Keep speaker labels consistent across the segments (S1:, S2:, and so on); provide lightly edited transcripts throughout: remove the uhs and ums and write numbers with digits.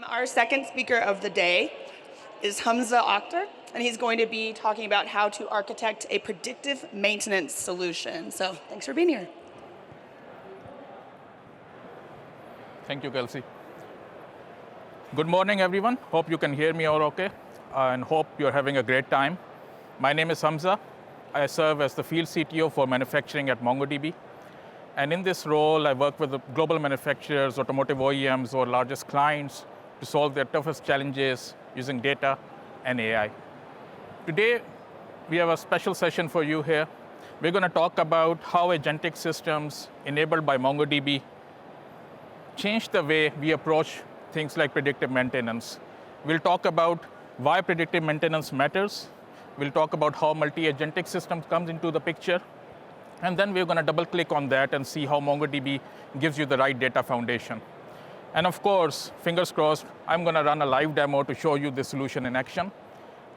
S1: Our second speaker of the day is Hamza Akhtar, and he's going to be talking about how to architect a predictive maintenance solution. So thanks for being here.
S2: Thank you, Kelsey. Good morning, everyone. Hope you can hear me all okay, and hope you're having a great time. My name is Hamza. I serve as the field CTO for manufacturing at MongoDB. And in this role, I work with the global manufacturers, automotive OEMs, or largest clients to solve their toughest challenges using data and AI. Today, we have a special session for you here. We're going to talk about how agentic systems enabled by MongoDB change the way we approach things like predictive maintenance. We'll talk about why predictive maintenance matters. We'll talk about how multi-agentic systems comes into the picture. And then we're going to double click on that and see how MongoDB gives you the right data foundation. And of course, fingers crossed, I'm going to run a live demo to show you the solution in action.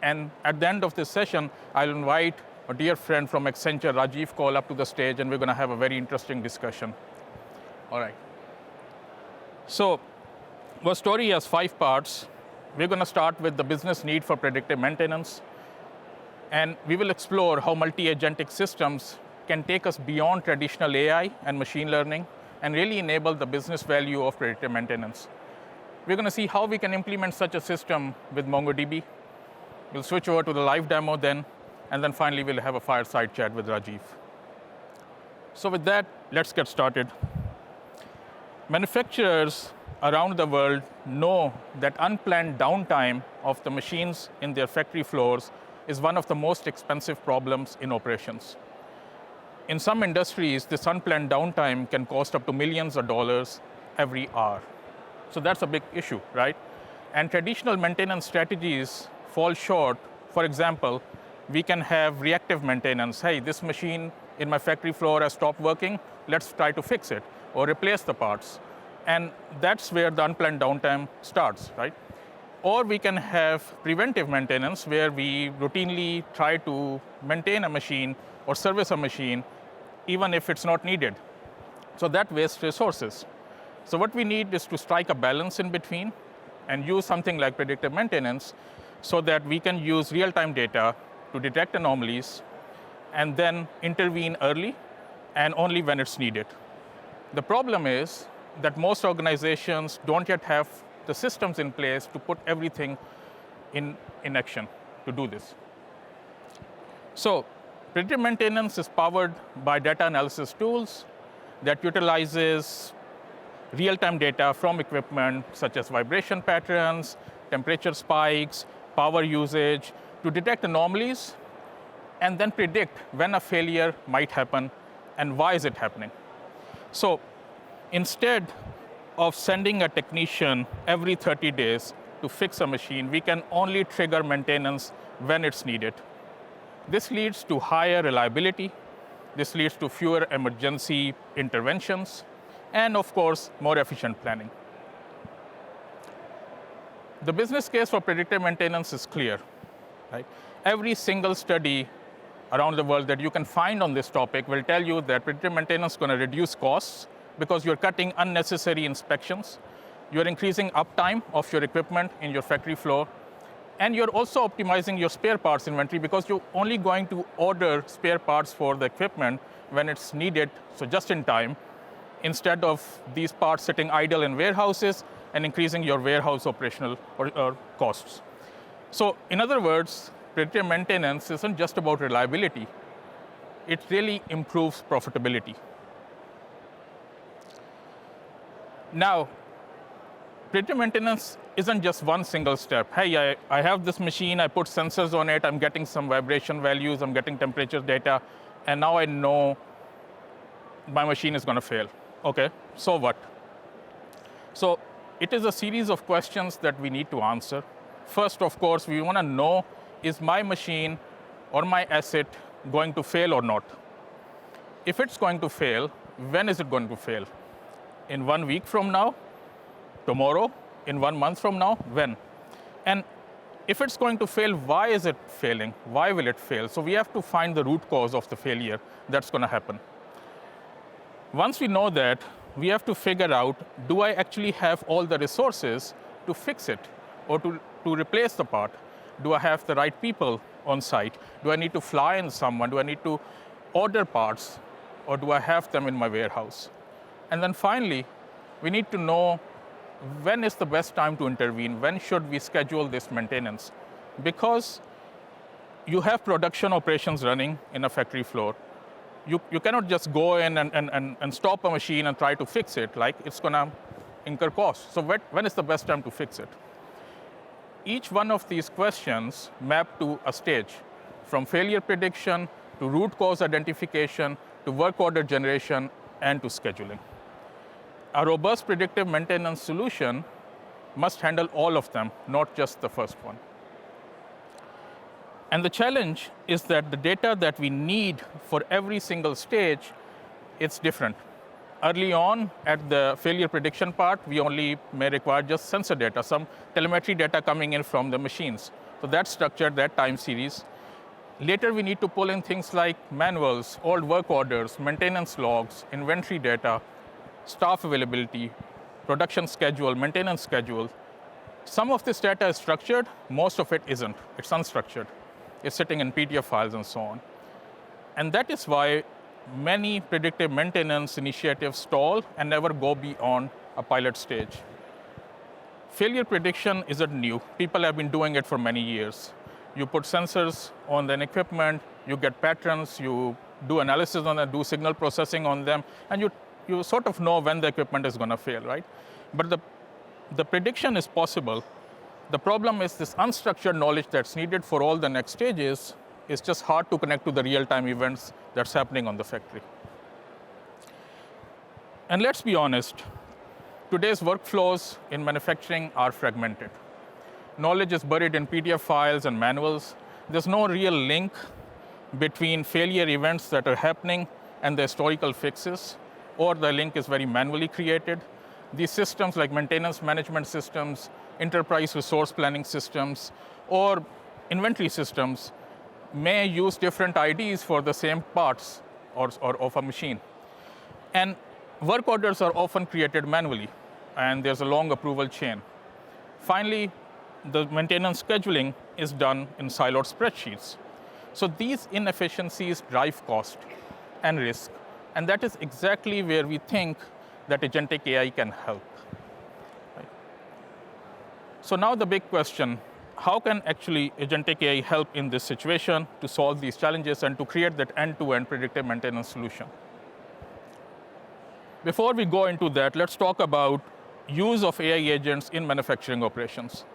S2: And at the end of this session, I'll invite a dear friend from Accenture, Rajeev Kaul, up to the stage, and we're going to have a very interesting discussion. All right. So our story has 5 parts. We're going to start with the business need for predictive maintenance. And we will explore how multi-agentic systems can take us beyond traditional AI and machine learning and really enable the business value of predictive maintenance. We're going to see how we can implement such a system with MongoDB. We'll switch over to the live demo then, and then finally we'll have a fireside chat with Rajeev. So with that, let's get started. Manufacturers around the world know that unplanned downtime of the machines in their factory floors is one of the most expensive problems in operations. In some industries, this unplanned downtime can cost up to millions of dollars every hour. So that's a big issue, right? And traditional maintenance strategies fall short. For example, we can have reactive maintenance. Hey, this machine in my factory floor has stopped working. Let's try to fix it or replace the parts. And that's where the unplanned downtime starts, right? Or we can have preventive maintenance where we routinely try to maintain a machine or service a machine even if it's not needed. So that wastes resources. So what we need is to strike a balance in between and use something like predictive maintenance so that we can use real-time data to detect anomalies and then intervene early and only when it's needed. The problem is that most organizations don't yet have the systems in place to put everything in action to do this. So predictive maintenance is powered by data analysis tools that utilizes real-time data from equipment such as vibration patterns, temperature spikes, power usage to detect anomalies and then predict when a failure might happen and why is it happening. So instead of sending a technician every 30 days to fix a machine, we can only trigger maintenance when it's needed. This leads to higher reliability, this leads to fewer emergency interventions, and of course, more efficient planning. The business case for predictive maintenance is clear, right? Every single study around the world that you can find on this topic will tell you that predictive maintenance is going to reduce costs because you're cutting unnecessary inspections, you're increasing uptime of your equipment in your factory floor, and you're also optimizing your spare parts inventory because you're only going to order spare parts for the equipment when it's needed, so just in time, instead of these parts sitting idle in warehouses and increasing your warehouse operational or costs. So in other words, predictive maintenance isn't just about reliability. It really improves profitability. Now, predictive maintenance isn't just one single step. Hey, I have this machine, I put sensors on it, I'm getting some vibration values, I'm getting temperature data, and now I know my machine is going to fail. Okay, so what? So it is a series of questions that we need to answer. First, of course, we want to know, is my machine or my asset going to fail or not? If it's going to fail, when is it going to fail? In 1 week from now? Tomorrow? In 1 month from now? When? And if it's going to fail, why is it failing? Why will it fail? So we have to find the root cause of the failure that's going to happen. Once we know that, we have to figure out, do I actually have all the resources to fix it or to replace the part? Do I have the right people on site? Do I need to fly in someone? Do I need to order parts? Or do I have them in my warehouse? And then finally, we need to know when is the best time to intervene? When should we schedule this maintenance? Because you have production operations running in a factory floor. You cannot just go in and stop a machine and try to fix it, like it's going to incur costs. So when is the best time to fix it? Each one of these questions map to a stage, from failure prediction to root cause identification to work order generation and to scheduling. A robust predictive maintenance solution must handle all of them, not just the first one. And the challenge is that the data that we need for every single stage, it's different. Early on, at the failure prediction part, we only may require just sensor data, some telemetry data coming in from the machines. So that's structured, that time series. Later, we need to pull in things like manuals, old work orders, maintenance logs, inventory data, staff availability, production schedule, maintenance schedule. Some of this data is structured, most of it isn't. It's unstructured. It's sitting in PDF files and so on. And that is why many predictive maintenance initiatives stall and never go beyond a pilot stage. Failure prediction isn't new. People have been doing it for many years. You put sensors on an equipment, you get patterns, you do analysis on them, do signal processing on them, and you sort of know when the equipment is going to fail, right? But the prediction is possible. The problem is this unstructured knowledge that's needed for all the next stages is just hard to connect to the real-time events that's happening on the factory. And let's be honest, today's workflows in manufacturing are fragmented. Knowledge is buried in PDF files and manuals. There's no real link between failure events that are happening and the historical fixes, or the link is very manually created. These systems like maintenance management systems, enterprise resource planning systems, or inventory systems may use different IDs for the same parts or of a machine. And work orders are often created manually, and there's a long approval chain. Finally, the maintenance scheduling is done in siloed spreadsheets. So these inefficiencies drive cost and risk, and that is exactly where we think that agentic AI can help. Right? So now the big question, how can actually agentic AI help in this situation to solve these challenges and to create that end-to-end predictive maintenance solution? Before we go into that, let's talk about use of AI agents in manufacturing operations.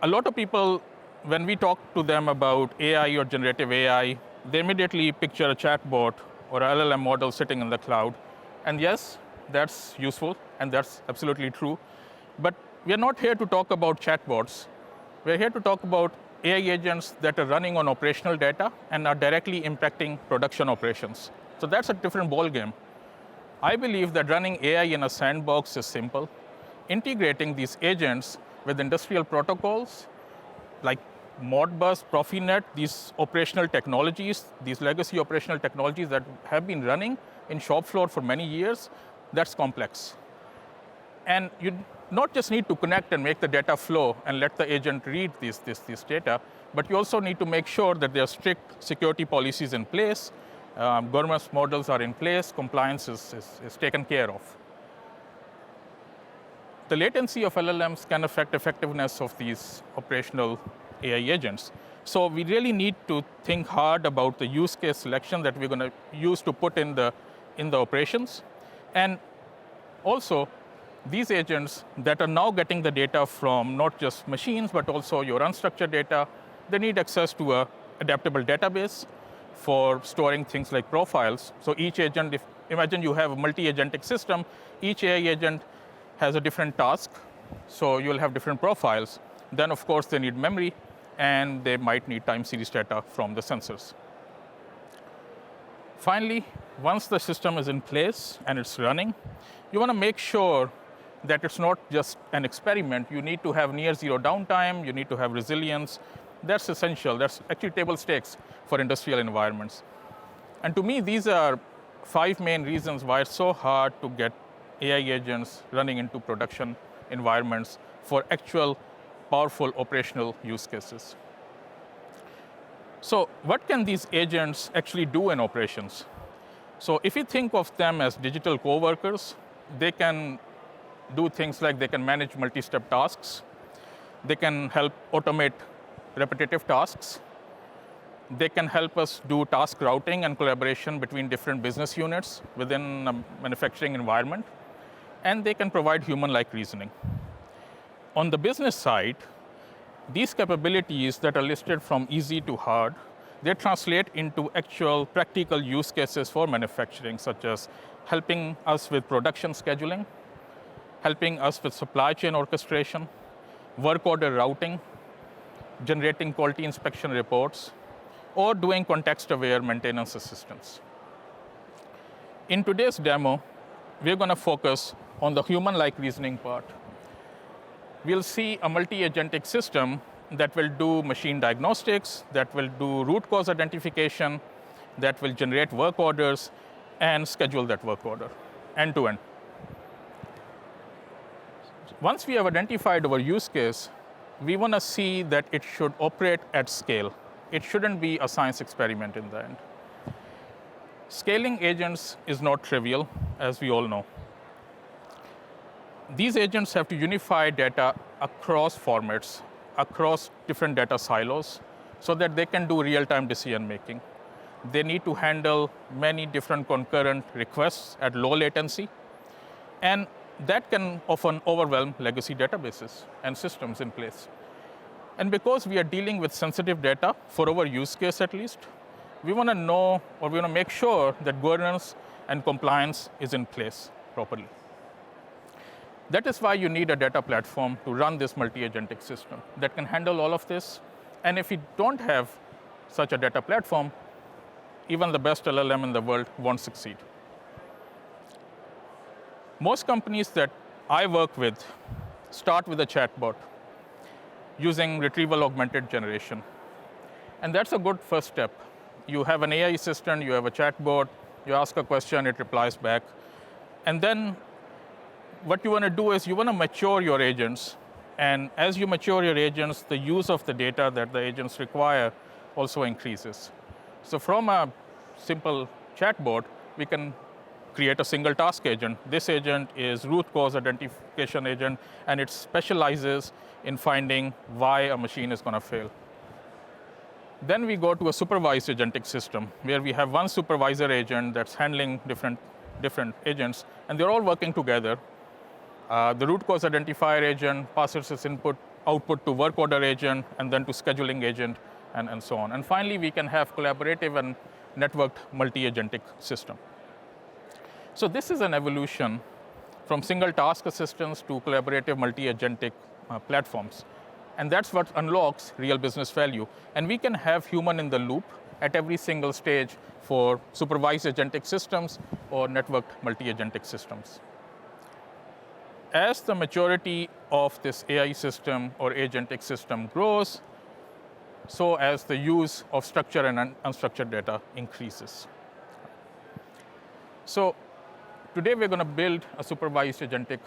S2: A lot of people, when we talk to them about AI or generative AI, they immediately picture a chatbot or a LLM model sitting in the cloud. And yes, that's useful, and that's absolutely true. But we're not here to talk about chatbots. We're here to talk about AI agents that are running on operational data and are directly impacting production operations. So that's a different ballgame. I believe that running AI in a sandbox is simple. Integrating these agents with industrial protocols like Modbus, Profinet, these operational technologies, these legacy operational technologies that have been running in shop floor for many years, that's complex. And you not just need to connect and make the data flow and let the agent read this data, but you also need to make sure that there are strict security policies in place, governance models are in place, compliance is taken care of. The latency of LLMs can affect effectiveness of these operational AI agents. So we really need to think hard about the use case selection that we're going to use to put in the operations. And also, these agents that are now getting the data from not just machines, but also your unstructured data, they need access to an adaptable database for storing things like profiles. So each agent, imagine you have a multi-agentic system, each AI agent has a different task, so you'll have different profiles. Then, of course, they need memory, and they might need time series data from the sensors. Finally, once the system is in place and it's running, you want to make sure that it's not just an experiment. You need to have near zero downtime, you need to have resilience. That's essential. That's actually table stakes for industrial environments. And to me, these are 5 main reasons why it's so hard to get AI agents running into production environments for actual powerful operational use cases. So what can these agents actually do in operations? So if you think of them as digital co-workers, they can do things like they can manage multi-step tasks. They can help automate repetitive tasks. They can help us do task routing and collaboration between different business units within a manufacturing environment. And they can provide human-like reasoning. On the business side, these capabilities that are listed from easy to hard, they translate into actual practical use cases for manufacturing, such as helping us with production scheduling, helping us with supply chain orchestration, work order routing, generating quality inspection reports, or doing context-aware maintenance assistance. In today's demo, we're going to focus on the human-like reasoning part. We'll see a multi-agentic system that will do machine diagnostics, that will do root cause identification, that will generate work orders, and schedule that work order, end to end. Once we have identified our use case, we want to see that it should operate at scale. It shouldn't be a science experiment in the end. Scaling agents is not trivial, as we all know. These agents have to unify data across formats, across different data silos, so that they can do real-time decision making. They need to handle many different concurrent requests at low latency, and that can often overwhelm legacy databases and systems in place. And because we are dealing with sensitive data, for our use case at least, we want to know, or we want to make sure that governance and compliance is in place properly. That is why you need a data platform to run this multi-agentic system that can handle all of this. And if you don't have such a data platform, even the best LLM in the world won't succeed. Most companies that I work with start with a chatbot using retrieval augmented generation. And that's a good first step. You have an AI assistant, you have a chatbot, you ask a question, it replies back. And then what you want to do is you want to mature your agents. And as you mature your agents, the use of the data that the agents require also increases. So from a simple chatbot, we can create a single task agent. This agent is root cause identification agent, and it specializes in finding why a machine is going to fail. Then we go to a supervised agentic system, where we have one supervisor agent that's handling different agents, and they're all working together. The root cause identifier agent passes its output to work order agent, and then to scheduling agent, and so on. And finally, we can have collaborative and networked multi-agentic system. So this is an evolution from single task assistance to collaborative multi-agentic platforms. And that's what unlocks real business value. And we can have human in the loop at every single stage for supervised agentic systems or networked multi-agentic systems. As the maturity of this AI system or agentic system grows, so as the use of structured and unstructured data increases. So today we're going to build a supervised agentic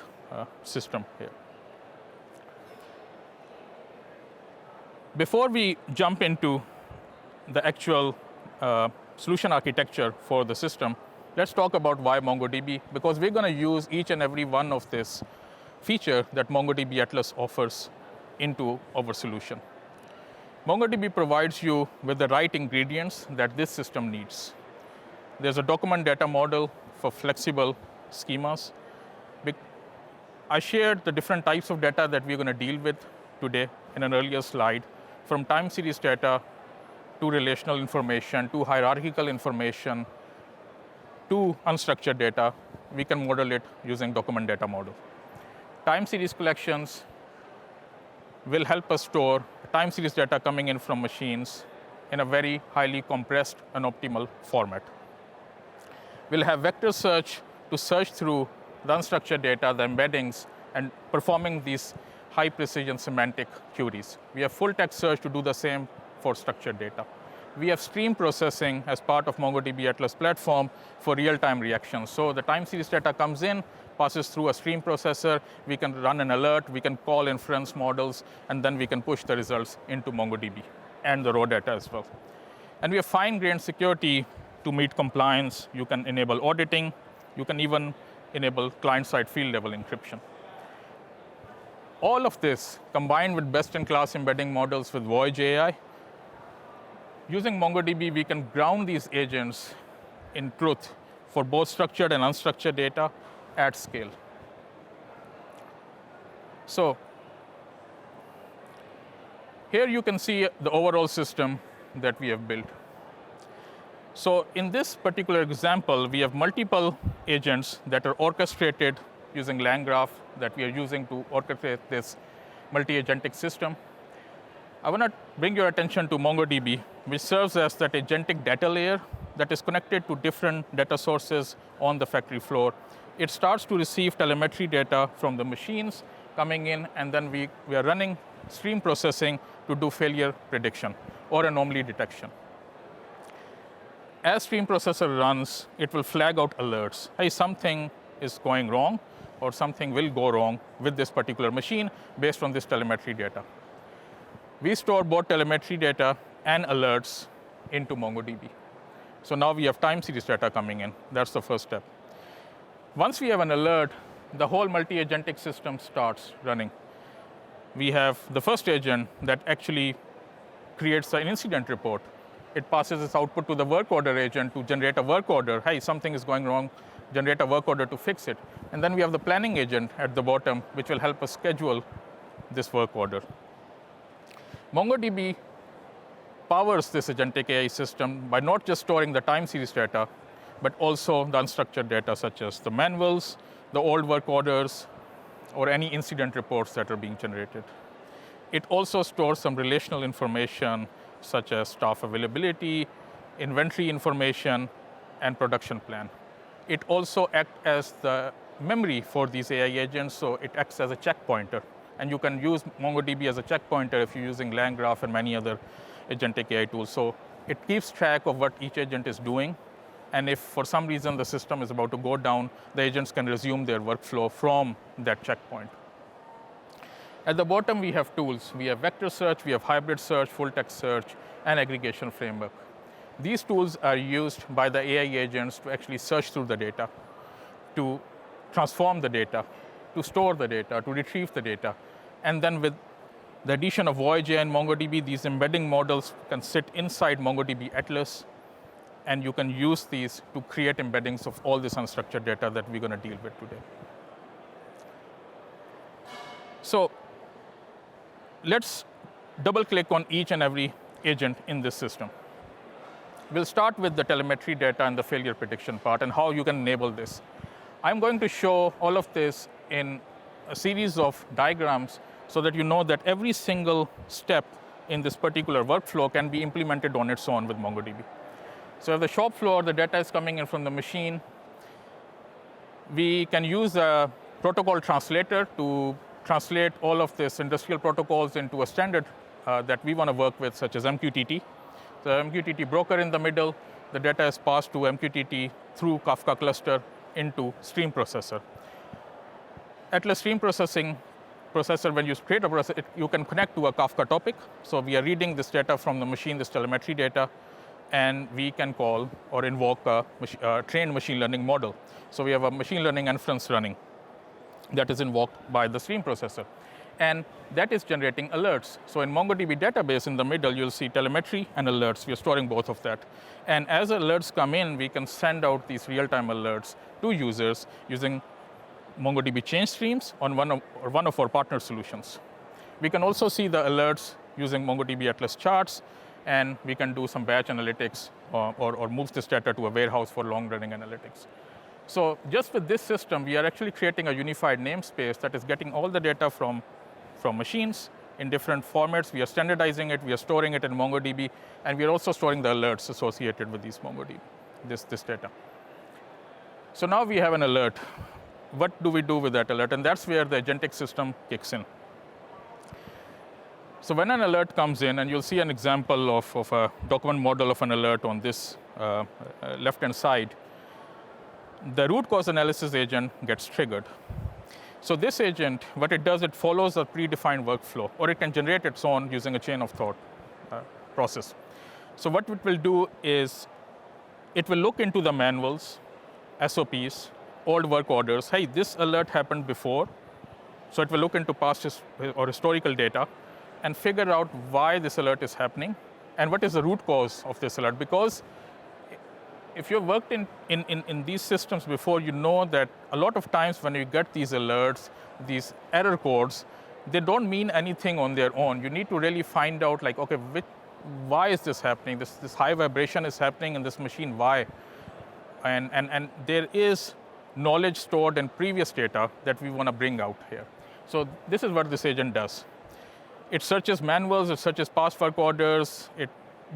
S2: system here. Before we jump into the actual solution architecture for the system, let's talk about why MongoDB, because we're going to use each and every one of this feature that MongoDB Atlas offers into our solution. MongoDB provides you with the right ingredients that this system needs. There's a document data model for flexible schemas. I shared the different types of data that we're going to deal with today in an earlier slide, from time series data to relational information, to hierarchical information, to unstructured data. We can model it using document data model. Time series collections will help us store time series data coming in from machines in a very highly compressed and optimal format. We'll have vector search to search through the unstructured data, the embeddings, and performing these high precision semantic queries. We have full text search to do the same for structured data. We have stream processing as part of MongoDB Atlas platform for real-time reactions. So the time series data comes in, passes through a stream processor. We can run an alert, we can call inference models, and then we can push the results into MongoDB and the raw data as well. And we have fine-grained security to meet compliance. You can enable auditing. You can even enable client-side field-level encryption. All of this, combined with best-in-class embedding models with Voyage AI, using MongoDB, we can ground these agents in truth for both structured and unstructured data at scale. So here you can see the overall system that we have built. So in this particular example, we have multiple agents that are orchestrated using LangGraph that we are using to orchestrate this multi-agentic system. I want to bring your attention to MongoDB, which serves as that agentic data layer that is connected to different data sources on the factory floor. It starts to receive telemetry data from the machines coming in, and then we are running stream processing to do failure prediction or anomaly detection. As stream processor runs, it will flag out alerts. Hey, something is going wrong, or something will go wrong with this particular machine based on this telemetry data. We store both telemetry data and alerts into MongoDB. So now we have time series data coming in. That's the first step. Once we have an alert, the whole multi-agentic system starts running. We have the first agent that actually creates an incident report. It passes its output to the work order agent to generate a work order. Hey, something is going wrong, generate a work order to fix it. And then we have the planning agent at the bottom, which will help us schedule this work order. MongoDB powers this agentic AI system by not just storing the time series data, but also the unstructured data such as the manuals, the old work orders, or any incident reports that are being generated. It also stores some relational information such as staff availability, inventory information, and production plan. It also acts as the memory for these AI agents, so it acts as a checkpointer. And you can use MongoDB as a checkpointer if you're using LangGraph and many other agentic AI tools. So it keeps track of what each agent is doing. And if for some reason the system is about to go down, the agents can resume their workflow from that checkpoint. At the bottom, we have tools. We have vector search, we have hybrid search, full text search, and aggregation framework. These tools are used by the AI agents to actually search through the data, to transform the data, to store the data, to retrieve the data. And then with the addition of Voyage AI and MongoDB, these embedding models can sit inside MongoDB Atlas, and you can use these to create embeddings of all this unstructured data that we're going to deal with today. So let's double-click on each and every agent in this system. We'll start with the telemetry data and the failure prediction part and how you can enable this. I'm going to show all of this in a series of diagrams so that you know that every single step in this particular workflow can be implemented on its own with MongoDB. So at the shop floor, the data is coming in from the machine. We can use a protocol translator to translate all of this industrial protocols into a standard that we want to work with, such as MQTT. The MQTT broker in the middle, the data is passed to MQTT through Kafka cluster into stream processor. Atlas stream processor, when you create a process, you can connect to a Kafka topic. So we are reading this data from the machine, this telemetry data, and we can call or invoke a trained machine learning model. So we have a machine learning inference running that is invoked by the stream processor. And that is generating alerts. So in MongoDB database in the middle, you'll see telemetry and alerts. We are storing both of that. And as alerts come in, we can send out these real-time alerts to users using MongoDB change streams on one of our partner solutions. We can also see the alerts using MongoDB Atlas charts, and we can do some batch analytics or move this data to a warehouse for long-running analytics. So just with this system, we are actually creating a unified namespace that is getting all the data from machines in different formats. We are standardizing it, we are storing it in MongoDB, and we are also storing the alerts associated with these MongoDB, this data. So now we have an alert. What do we do with that alert? And that's where the agentic system kicks in. So when an alert comes in, and you'll see an example of a document model of an alert on this left-hand side, the root cause analysis agent gets triggered. So this agent, what it does, it follows a predefined workflow, or it can generate its own using a chain of thought process. So what it will do is, it will look into the manuals, SOPs, old work orders. Hey, this alert happened before. So it will look into past or historical data and figure out why this alert is happening and what is the root cause of this alert. Because if you've worked in these systems before, you know that a lot of times when you get these alerts, these error codes, they don't mean anything on their own. You need to really find out, like, okay, why is this happening? This high vibration is happening in this machine, why? And there is knowledge stored in previous data that we want to bring out here. So this is what this agent does. It searches manuals, it searches past work orders, it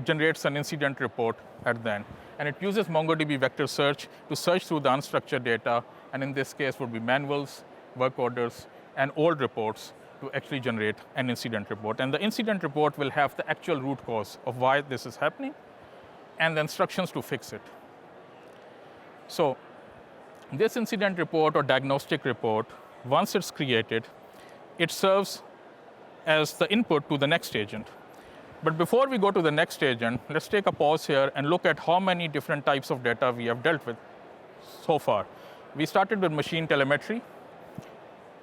S2: generates an incident report at the end. And it uses MongoDB vector search to search through the unstructured data, and in this case would be manuals, work orders, and old reports to actually generate an incident report. And the incident report will have the actual root cause of why this is happening and the instructions to fix it. So this incident report or diagnostic report, once it's created, it serves as the input to the next agent. But before we go to the next agent, let's take a pause here and look at how many different types of data we have dealt with so far. We started with machine telemetry.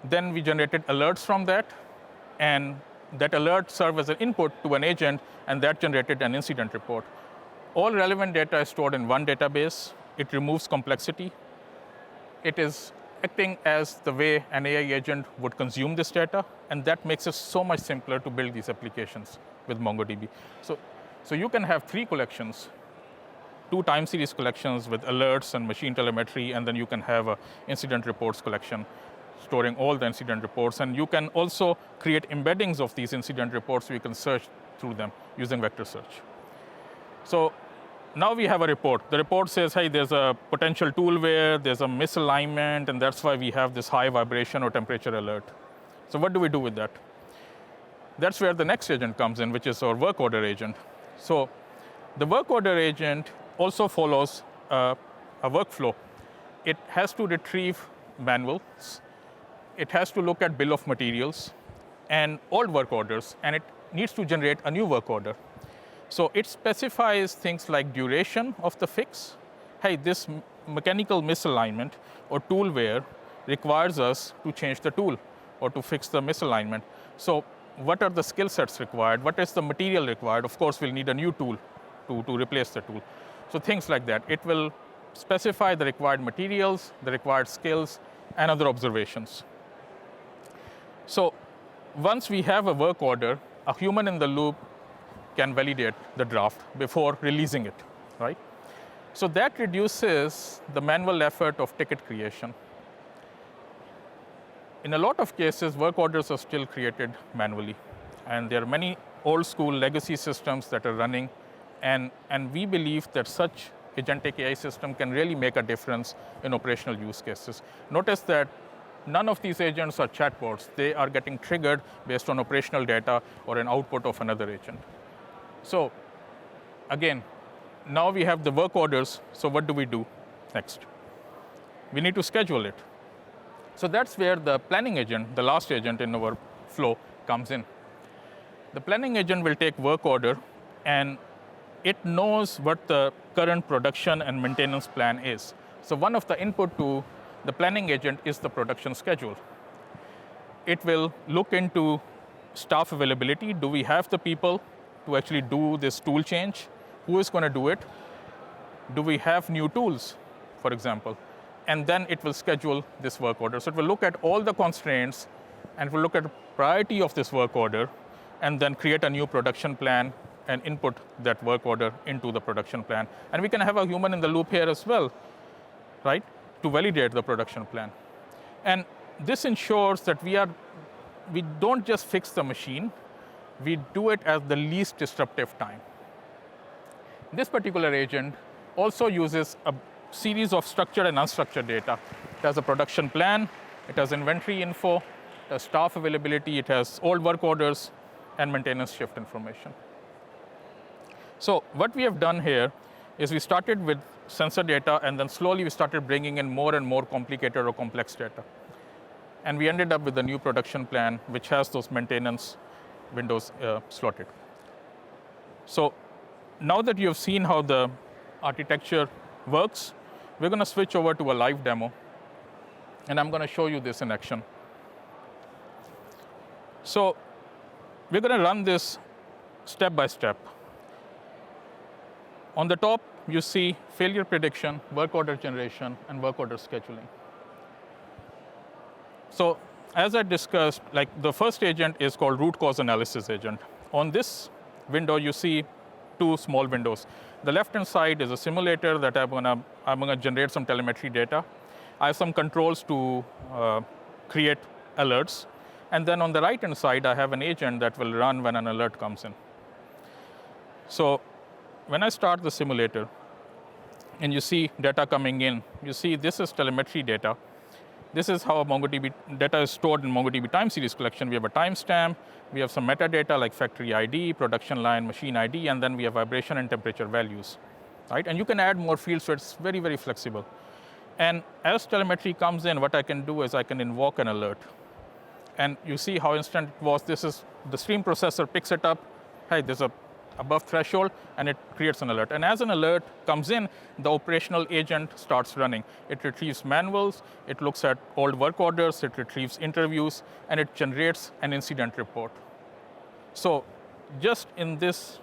S2: Then we generated alerts from that, and that alert served as an input to an agent, and that generated an incident report. All relevant data is stored in one database. It removes complexity. It is acting as the way an AI agent would consume this data, and that makes it so much simpler to build these applications with MongoDB. So you can have 3 collections, 2 time series collections with alerts and machine telemetry, and then you can have an incident reports collection storing all the incident reports. And you can also create embeddings of these incident reports so you can search through them using vector search. So now we have a report. The report says, hey, there's a potential tool wear, there's a misalignment, and that's why we have this high vibration or temperature alert. So what do we do with that? That's where the next agent comes in, which is our work order agent. So the work order agent also follows a workflow. It has to retrieve manuals. It has to look at bill of materials and old work orders, and it needs to generate a new work order. So it specifies things like duration of the fix. Hey, this mechanical misalignment or tool wear requires us to change the tool or to fix the misalignment. So what are the skill sets required? What is the material required? Of course, we'll need a new tool to replace the tool. So things like that. It will specify the required materials, the required skills, and other observations. So once we have a work order, a human in the loop can validate the draft before releasing it, right? So that reduces the manual effort of ticket creation. In a lot of cases, work orders are still created manually, and there are many old school legacy systems that are running, and we believe that such agentic AI system can really make a difference in operational use cases. Notice that none of these agents are chatbots. They are getting triggered based on operational data or an output of another agent. So again, now we have the work orders, so what do we do next? We need to schedule it. So that's where the planning agent, the last agent in our flow, comes in. The planning agent will take work order, and it knows what the current production and maintenance plan is. So one of the input to the planning agent is the production schedule. It will look into staff availability. Do we have the people to actually do this tool change? Who is going to do it? Do we have new tools, for example? And then it will schedule this work order. So it will look at all the constraints, and it will look at the priority of this work order, and then create a new production plan and input that work order into the production plan. And we can have a human in the loop here as well, right, to validate the production plan. And this ensures that we don't just fix the machine, we do it at the least disruptive time. This particular agent also uses a series of structured and unstructured data. It has a production plan, it has inventory info, it has staff availability, it has old work orders, and maintenance shift information. So what we have done here is we started with sensor data, and then slowly we started bringing in more and more complicated or complex data. And we ended up with a new production plan, which has those maintenance windows slotted. So now that you've seen how the architecture works, we're going to switch over to a live demo. And I'm going to show you this in action. So we're going to run this step by step. On the top, you see failure prediction, work order generation, and work order scheduling. So as I discussed, like the first agent is called root cause analysis agent. On this window, you see two small windows. The left-hand side is a simulator that I'm gonna generate some telemetry data. I have some controls to create alerts. And then on the right-hand side, I have an agent that will run when an alert comes in. So when I start the simulator, and you see data coming in, you see this is telemetry data. This is how MongoDB data is stored in MongoDB time series collection. We have a timestamp, we have some metadata like factory ID, production line, machine ID, and then we have vibration and temperature values, right? And you can add more fields, so it's very, very flexible. And as telemetry comes in, what I can do is I can invoke an alert. And you see how instant it was. This is the stream processor picks it up. Hey, there's a above threshold, and it creates an alert. And as an alert comes in, the operational agent starts running. It retrieves manuals, it looks at old work orders, it retrieves interviews, and it generates an incident report. So just in this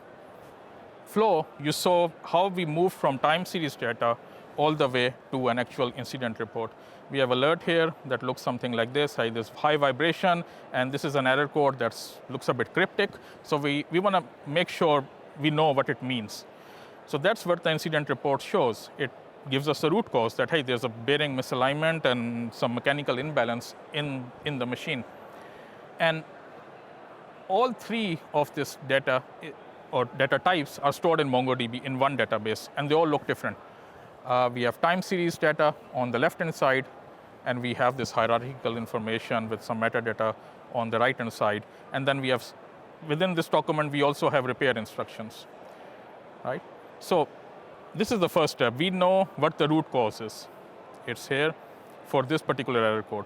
S2: flow, you saw how we move from time series data all the way to an actual incident report. We have alert here that looks something like this. There's high vibration, and this is an error code that looks a bit cryptic. So we want to make sure we know what it means. So that's what the incident report shows. It gives us a root cause that, hey, there's a bearing misalignment and some mechanical imbalance in the machine. And all three of this data or data types are stored in MongoDB in one database, and they all look different. We have time series data on the left-hand side, and we have this hierarchical information with some metadata on the right-hand side. And then we have, within this document, we also have repair instructions, right? So this is the first step. We know what the root cause is. It's here for this particular error code.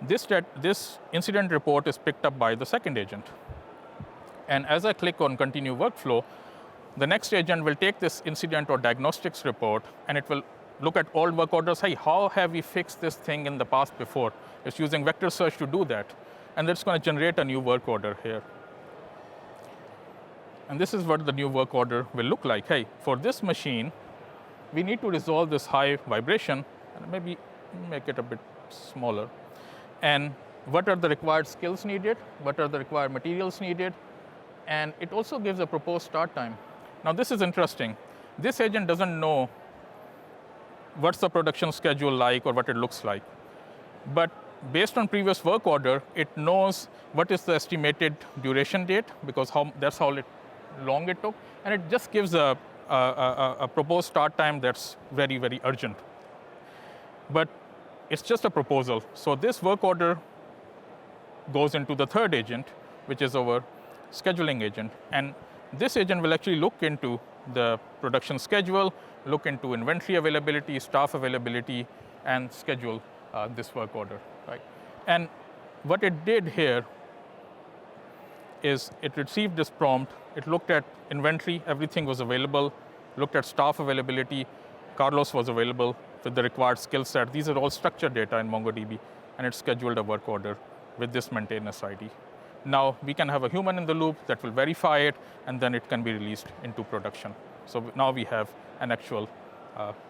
S2: This incident report is picked up by the second agent. And as I click on continue workflow, the next agent will take this incident or diagnostics report, and it will look at old work orders. Hey, how have we fixed this thing in the past before? It's using vector search to do that. And it's going to generate a new work order here. And this is what the new work order will look like. Hey, for this machine, we need to resolve this high vibration, and maybe make it a bit smaller. And what are the required skills needed? What are the required materials needed? And it also gives a proposed start time. Now this is interesting. This agent doesn't know what's the production schedule like or what it looks like. But based on previous work order, it knows what is the estimated duration date, because that's how long it took. And it just gives a proposed start time that's very, very urgent. But it's just a proposal. So this work order goes into the third agent, which is our scheduling agent. And this agent will actually look into the production schedule, look into inventory availability, staff availability, and schedule this work order, right? And what it did here is it received this prompt, it looked at inventory, everything was available, looked at staff availability, Carlos was available with the required skill set. These are all structured data in MongoDB, and it scheduled a work order with this maintenance ID. Now we can have a human in the loop that will verify it, and then it can be released into production. So now we have an actual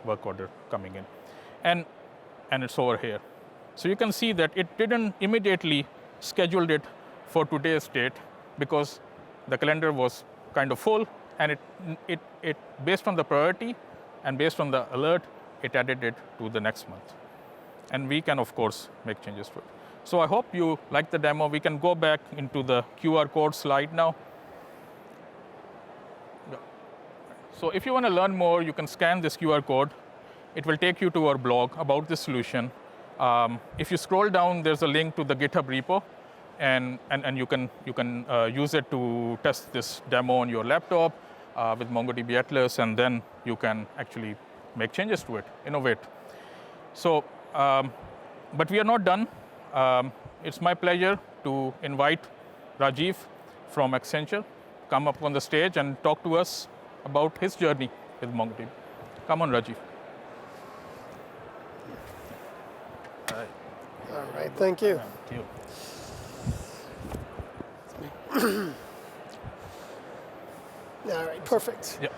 S2: work order coming in. And it's over here. So you can see that it didn't immediately schedule it for today's date, because the calendar was kind of full, and it based on the priority and based on the alert, it added it to the next month. And we can, of course, make changes to it. So I hope you liked the demo. We can go back into the QR code slide now. So if you want to learn more, you can scan this QR code. It will take you to our blog about this solution. If you scroll down, there's a link to the GitHub repo, and you can use it to test this demo on your laptop with MongoDB Atlas, and then you can actually make changes to it, innovate. So, but we are not done. It's my pleasure to invite Rajeev from Accenture come up on the stage and talk to us about his journey with MongoDB. Come on, Rajeev.
S3: All right, thank you.
S2: Thank you.
S3: All right, perfect.
S2: Yeah,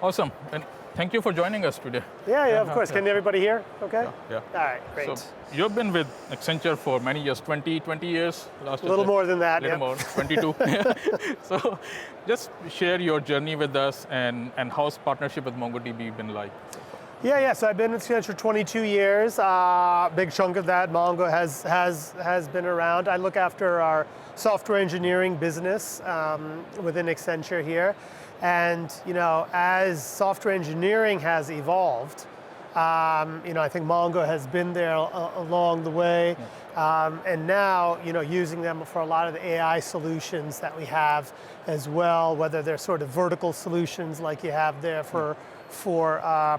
S2: awesome. And thank you for joining us today.
S3: Yeah, of course. Can everybody hear? Okay?
S2: Yeah.
S3: All right, great.
S2: So you've been with Accenture for many years, 20 years?
S3: A little more than that,
S2: little more, 22. So just share your journey with us and how's partnership with MongoDB been like?
S3: Yeah, so I've been with Accenture 22 years. Big chunk of that, Mongo has been around. I look after our software engineering business within Accenture here. And as software engineering has evolved, I think Mongo has been there along the way. And now, using them for a lot of the AI solutions that we have as well, whether they're sort of vertical solutions like you have there for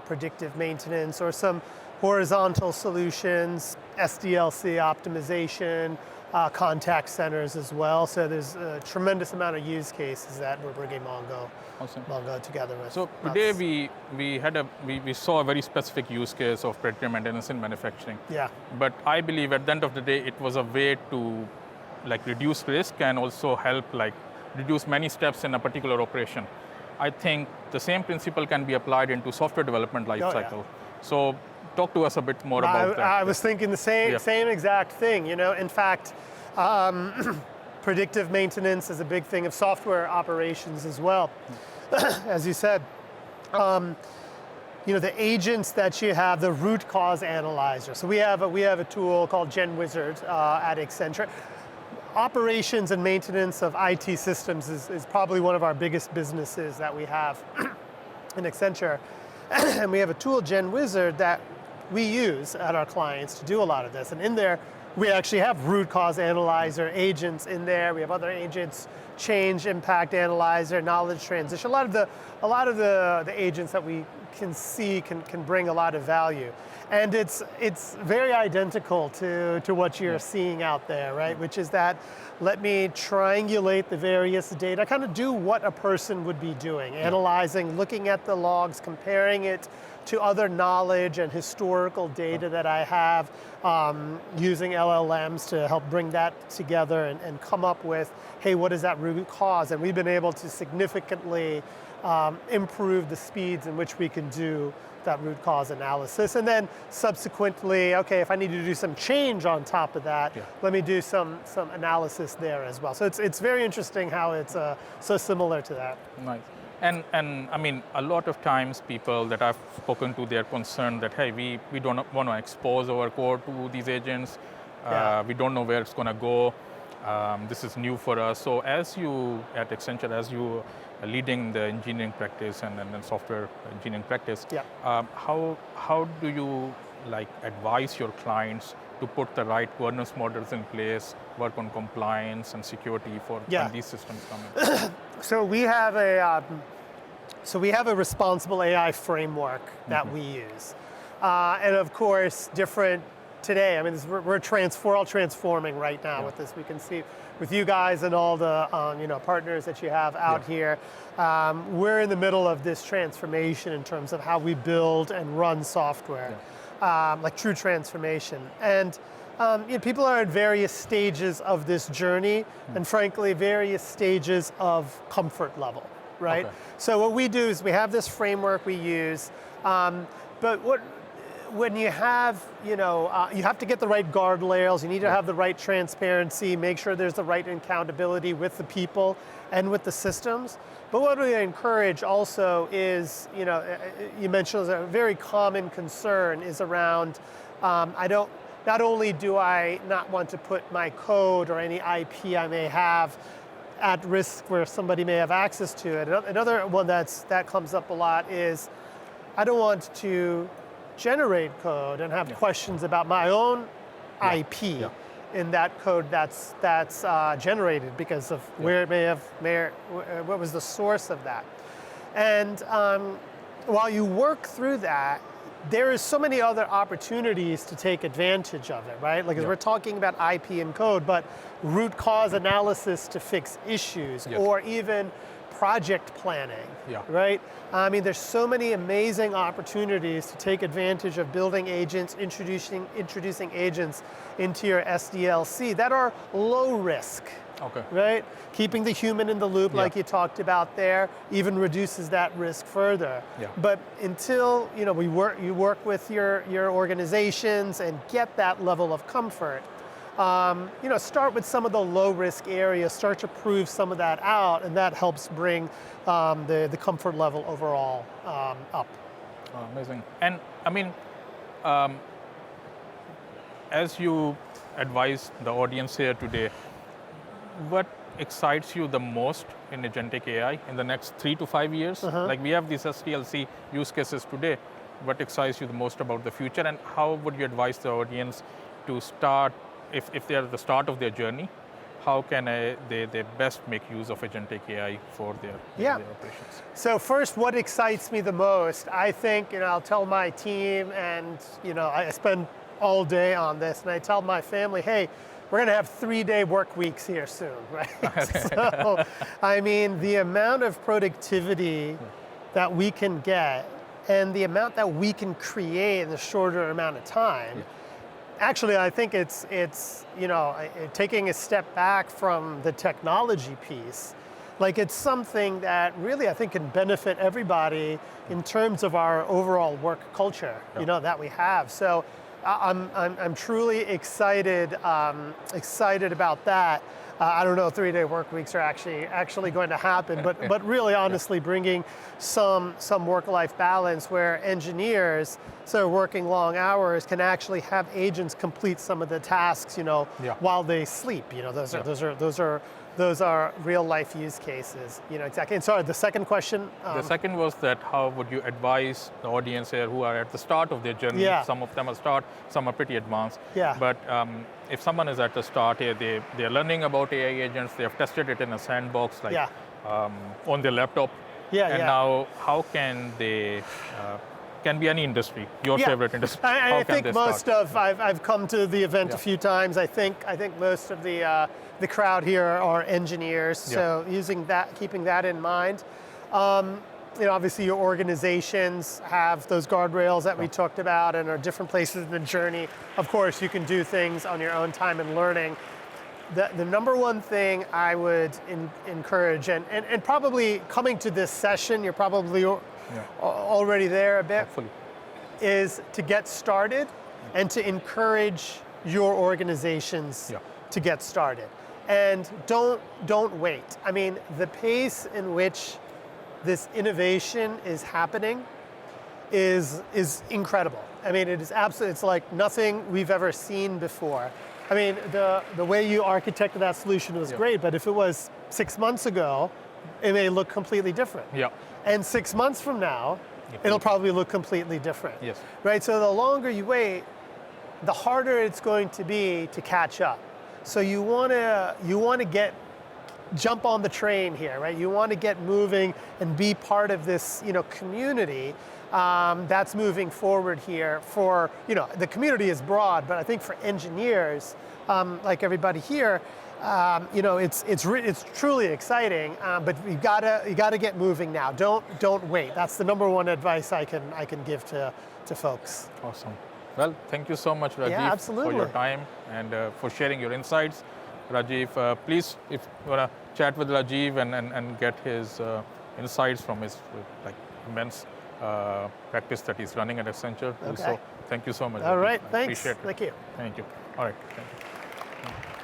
S3: predictive maintenance, or some horizontal solutions, SDLC optimization, contact centers as well. So there's a tremendous amount of use cases that we're bringing Mongo together with.
S2: So today we saw a very specific use case of predictive maintenance in manufacturing.
S3: Yeah.
S2: But I believe at the end of the day, it was a way to reduce risk and also help reduce many steps in a particular operation. I think the same principle can be applied into software development lifecycle.
S3: Oh, yeah.
S2: So talk to us a bit more about that.
S3: I was thinking the same exact thing. In fact, predictive maintenance is a big thing of software operations as well. As you said, the agents that you have, the root cause analyzer. So we have a tool called GenWizard at Accenture. Operations and maintenance of IT systems is probably one of our biggest businesses that we have in Accenture. And we have a tool, GenWizard, that we use at our clients to do a lot of this. And in there, we actually have root cause analyzer agents in there. We have other agents, change impact analyzer, knowledge transition. A lot of the agents that we can see can bring a lot of value. And it's very identical to what you're seeing out there, right? Which is that, let me triangulate the various data, kind of do what a person would be doing, analyzing, looking at the logs, comparing it to other knowledge and historical data that I have, using LLMs to help bring that together and come up with, hey, what is that root cause? And we've been able to significantly improve the speeds in which we can do that root cause analysis. And then subsequently, okay, if I need to do some change on top of that, let me do some analysis there as well. So it's very interesting how it's so similar to that.
S2: Nice. And I mean, a lot of times people that I've spoken to, they're concerned that, hey, we don't want to expose our code to these agents. We don't know where it's going to go. This is new for us. So as you at Accenture, as you are leading the engineering practice and then software engineering practice, how do you advise your clients to put the right governance models in place, work on compliance and security for when these systems come in?
S3: So we have a responsible AI framework that we use, and of course, different today. I mean, we're all transforming right now with this. We can see with you guys and all the partners that you have out here. We're in the middle of this transformation in terms of how we build and run software, like true transformation. And people are at various stages of this journey, and frankly, various stages of comfort level, right? Okay. So what we do is we have this framework we use, but when you have, you have to get the right guardrails, you need to have the right transparency, make sure there's the right accountability with the people and with the systems. But what we encourage also is, you mentioned a very common concern is around, not only do I not want to put my code or any IP I may have at risk where somebody may have access to it. Another one that comes up a lot is, I don't want to generate code and have questions about my own IP in that code that's generated because of where it what was the source of that. And while you work through that, there is so many other opportunities to take advantage of it, right? Like, as we're talking about IP and code, but root cause analysis to fix issues, or even project planning, right? I mean, there's so many amazing opportunities to take advantage of building agents, introducing agents into your SDLC that are low risk, right? Keeping the human in the loop, like you talked about there, even reduces that risk further. But until you work with your organizations and get that level of comfort, start with some of the low risk areas, start to prove some of that out, and that helps bring the comfort level overall up.
S2: Oh, amazing. And I mean, as you advise the audience here today, what excites you the most in agentic AI in the next 3 to 5 years? Like, we have these SDLC use cases today. What excites you the most about the future, and how would you advise the audience to start, if they're at the start of their journey, how can they best make use of agentic AI for their operations?
S3: So first, what excites me the most, I think, I'll tell my team, and I spend all day on this, and I tell my family, hey, we're going to have 3-day work weeks here soon, right? So, I mean, the amount of productivity that we can get and the amount that we can create in a shorter amount of time, actually, I think it's taking a step back from the technology piece. Like, it's something that really, I think, can benefit everybody in terms of our overall work culture, that we have. So I'm truly excited about that. I don't know if 3-day work weeks are actually going to happen, but really, honestly, bringing some work-life balance where engineers, so working long hours, can actually have agents complete some of the tasks, while they sleep. Those are real-life use cases. Exactly. And sorry, the second question.
S2: The second was that how would you advise the audience here who are at the start of their journey? Some of them are some are pretty advanced. But if someone is at the start here, they're learning about AI agents, they have tested it in a sandbox, like on their laptop. Now, how can they? Can be any industry, your favorite industry.
S3: I think I've come to the event a few times. I think most of the crowd here are engineers. So keeping that in mind. Obviously your organizations have those guardrails that we talked about and are different places in the journey. Of course, you can do things on your own time and learning. The number one thing I would encourage, and probably coming to this session, you're probably already there a bit, is to get started and to encourage your organizations to get started. And don't wait. I mean, the pace in which this innovation is happening is incredible. I mean, it is absolutely, it's like nothing we've ever seen before. I mean, the way you architected that solution was great, but if it was 6 months ago, it may look completely different. And 6 months from now, it'll probably look completely different. Right? So the longer you wait, the harder it's going to be to catch up. So you want to jump on the train here, right? You want to get moving and be part of this, community that's moving forward here. For the community is broad, but I think for engineers, like everybody here, it's truly exciting. But you gotta get moving now. Don't wait. That's the number one advice I can give to folks.
S2: Awesome. Well, thank you so much, Rajeev, for your time and for sharing your insights. Rajeev, please, if you want to chat with Rajeev and get his insights from his immense practice that he's running at Accenture. Also, thank you so much.
S3: All right,
S2: Rajeev.
S3: thanks.
S2: Appreciate it.
S3: Thank you.
S2: Thank you. All right, thank you.